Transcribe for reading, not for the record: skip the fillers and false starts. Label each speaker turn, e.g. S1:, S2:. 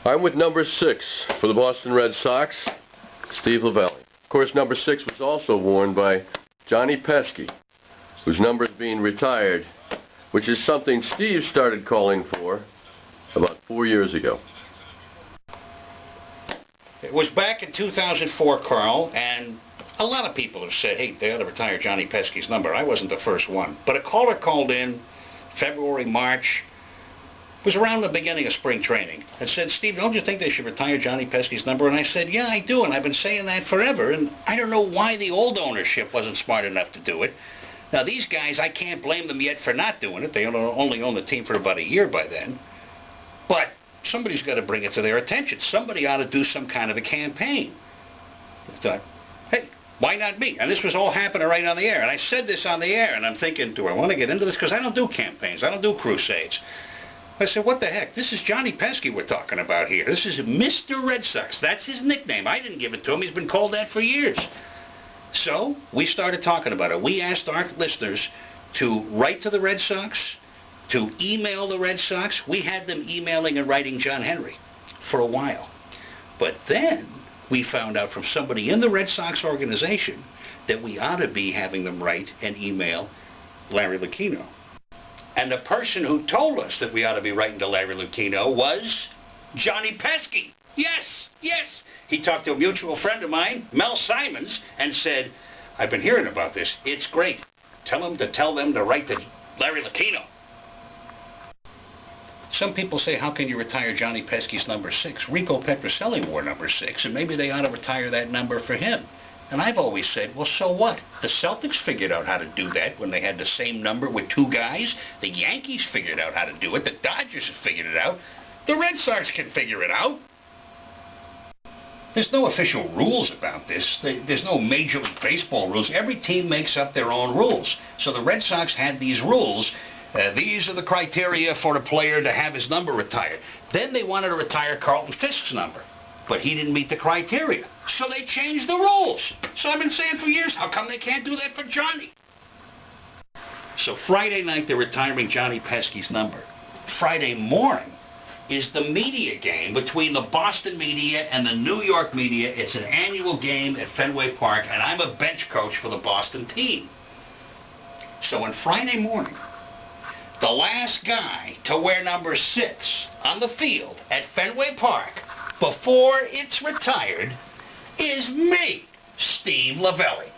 S1: I'm with number 6 for the Boston Red Sox, Steve LeVeille. Of course, number 6 was also worn by Johnny Pesky, whose number is being retired, which is something Steve started calling for about 4 years ago.
S2: It was back in 2004, Carl, and a lot of people have said, hey, they ought to retire Johnny Pesky's number. I wasn't the first one. But a caller called in February, March, it was around the beginning of spring training, and said, Steve, don't you think they should retire Johnny Pesky's number? And I said, yeah, I do, and I've been saying that forever, and I don't know why the old ownership wasn't smart enough to do it. Now, these guys, I can't blame them yet for not doing it. They only owned the team for about a year by then. But somebody's got to bring it to their attention. Somebody ought to do some kind of a campaign. I thought, hey, why not me? And this was all happening right on the air. And I said this on the air, and I'm thinking, do I want to get into this? Because I don't do campaigns. I don't do crusades. I said, what the heck? This is Johnny Pesky we're talking about here. This is Mr. Red Sox. That's his nickname. I didn't give it to him. He's been called that for years. So we started talking about it. We asked our listeners to write to the Red Sox, to email the Red Sox. We had them emailing and writing John Henry for a while. But then we found out from somebody in the Red Sox organization that we ought to be having them write and email Larry Lucchino. And the person who told us that we ought to be writing to Larry Lucchino was Johnny Pesky. Yes, yes. He talked to a mutual friend of mine, Mel Simons, and said, I've been hearing about this. It's great. Tell them to write to Larry Lucchino. Some people say, how can you retire Johnny Pesky's number 6? Rico Petrocelli wore number 6, and maybe they ought to retire that number for him. And I've always said, well, so what? The Celtics figured out how to do that when they had the same number with 2 guys. The Yankees figured out how to do it. The Dodgers have figured it out. The Red Sox can figure it out. There's no official rules about this. There's no Major League Baseball rules. Every team makes up their own rules. So the Red Sox had these rules. These are the criteria for a player to have his number retired. Then they wanted to retire Carlton Fisk's number, but he didn't meet the criteria. So they changed the rules. So I've been saying for years, how come they can't do that for Johnny? So Friday night, they're retiring Johnny Pesky's number. Friday morning is the media game between the Boston media and the New York media. It's an annual game at Fenway Park, and I'm a bench coach for the Boston team. So on Friday morning, the last guy to wear number 6 on the field at Fenway Park before it's retired is me, Steve LeVeille.